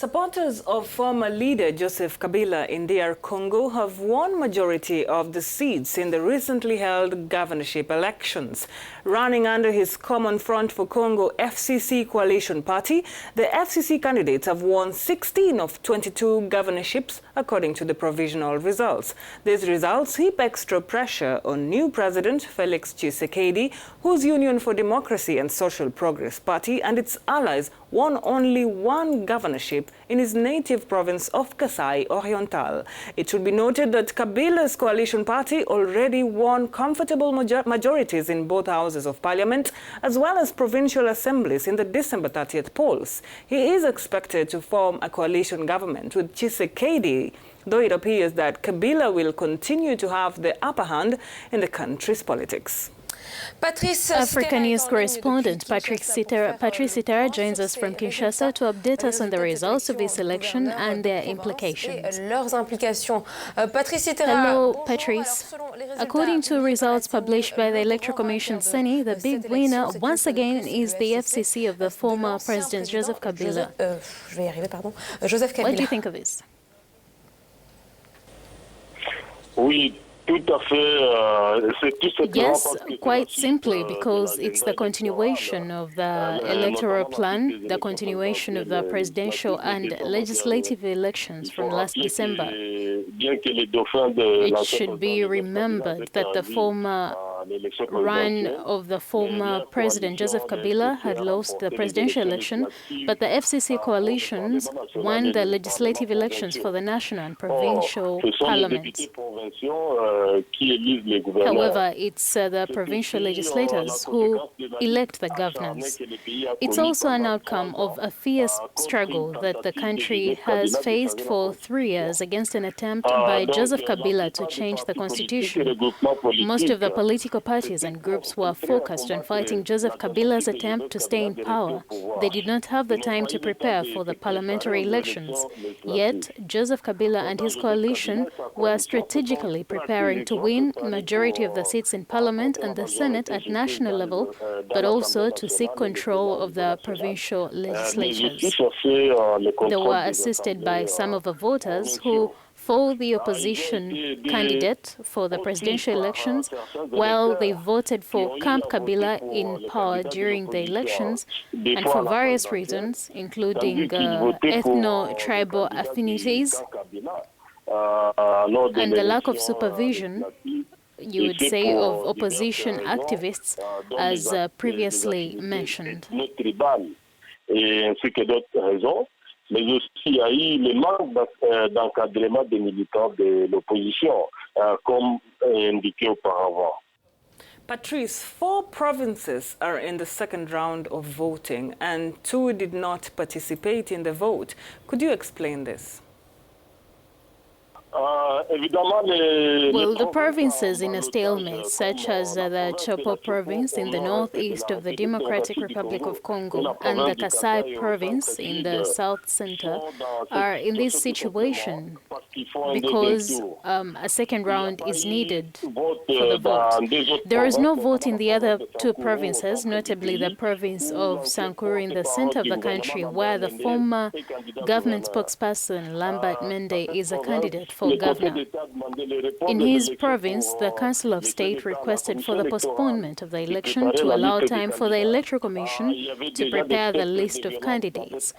Supporters of former leader Joseph Kabila in DR Congo have won majority of the seats in the recently held governorship elections. Running under his Common Front for Congo FCC coalition party, the FCC candidates have won 16 of 22 governorships according to the provisional results. These results heap extra pressure on new President Felix Tshisekedi, whose Union for Democracy and Social Progress party and its allies won only one governorship in his native province of Kasai-Oriental. It should be noted that Kabila's coalition party already won comfortable majorities in both houses of parliament, as well as provincial assemblies in the December 30th polls. He is expected to form a coalition government with Tshisekedi, though it appears that Kabila will continue to have the upper hand in the country's politics. Africanews correspondent Patrice Sitera joins us from Kinshasa to update us on the results of this election and their implications. Hello, Patrice. According to results published by the Electoral Commission CENI, the big winner once again is the FCC of the former President Joseph Kabila. What do you think of this? Yes, quite simply because it's the continuation of the electoral plan, the continuation of the presidential and legislative elections from last December. It should be remembered that the former run of the former President Joseph Kabila had lost the presidential election, but the FCC coalitions won the legislative elections for the national and provincial parliaments. However, it's the provincial legislators who elect the governors. It's also an outcome of a fierce struggle that the country has faced for 3 years against an attempt by Joseph Kabila to change the constitution. Most of the political parties and groups were focused on fighting Joseph Kabila's attempt to stay in power. They did not have the time to prepare for the parliamentary elections. Yet, Joseph Kabila and his coalition were strategically preparing to win a majority of the seats in Parliament and the Senate at national level, but also to seek control of the provincial legislatures. They were assisted by some of the voters who for the opposition candidate for the presidential elections, while they voted for Camp Kabila in power during the elections, and for various reasons, including ethno-tribal affinities and the lack of supervision, you would say, of opposition activists, as previously mentioned. Mais aussi il y a eu le manque d'encadrement des militants de l'opposition, comme indiqué auparavant. Patrice, 4 provinces are in the second round of voting and 2 did not participate in the vote. Could you explain this? Well, the provinces in a stalemate, such as the Chopo province in the northeast of the Democratic Republic of Congo and the Kasai province in the south center, are in this situation because a second round is needed for the vote. There is no vote in the other 2 provinces, notably the province of Sankuru in the center of the country, where the former government spokesperson Lambert Mende is a candidate for governor. In his province, the Council of State requested for the postponement of the election to allow time for the Electoral Commission to prepare the list of candidates.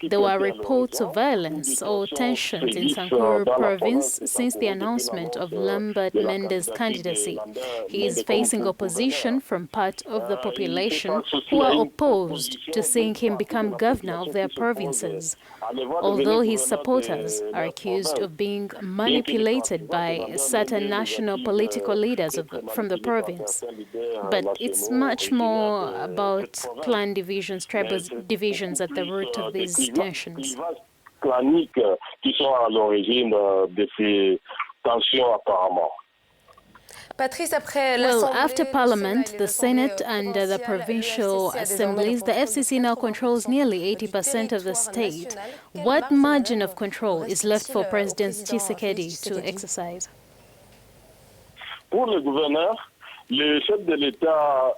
There were reports of violence or tensions in Sankuru province since the announcement of Lambert Mende's candidacy. He is facing opposition from part of the population who are opposed to seeing him become governor of their provinces, although his supporters are accused of being manipulated by certain national political leaders from the province. But it's much more about clan divisions, tribal divisions at the root of these tensions. Well, after Parliament, the Senate and the provincial assemblies, the FCC now controls nearly 80% of the state. What margin of control is left for President Tshisekedi to exercise? Pour le gouverneur, le chef de l'État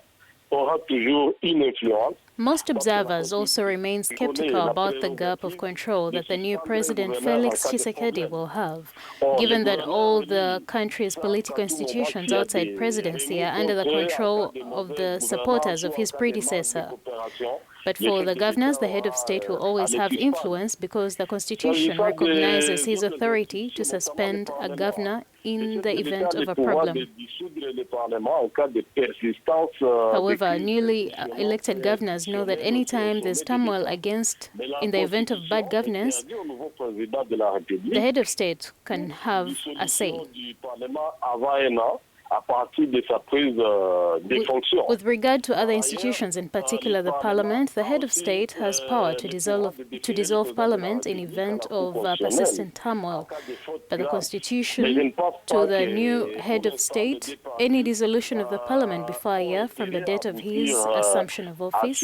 aura toujours une influence Most observers also remain skeptical about the gap of control that the new President Felix Tshisekedi will have, given that all the country's political institutions outside presidency are under the control of the supporters of his predecessor. But for the governors, the head of state will always have influence because the constitution recognizes his authority to suspend a governor in the event of a problem. However, newly elected governors know that any time there's turmoil in the event of bad governance, the head of state can have a say. With regard to other institutions, in particular the parliament, the head of state has power to dissolve parliament in event of persistent turmoil. But the constitution, to the new head of state, any dissolution of the parliament before a year from the date of his assumption of office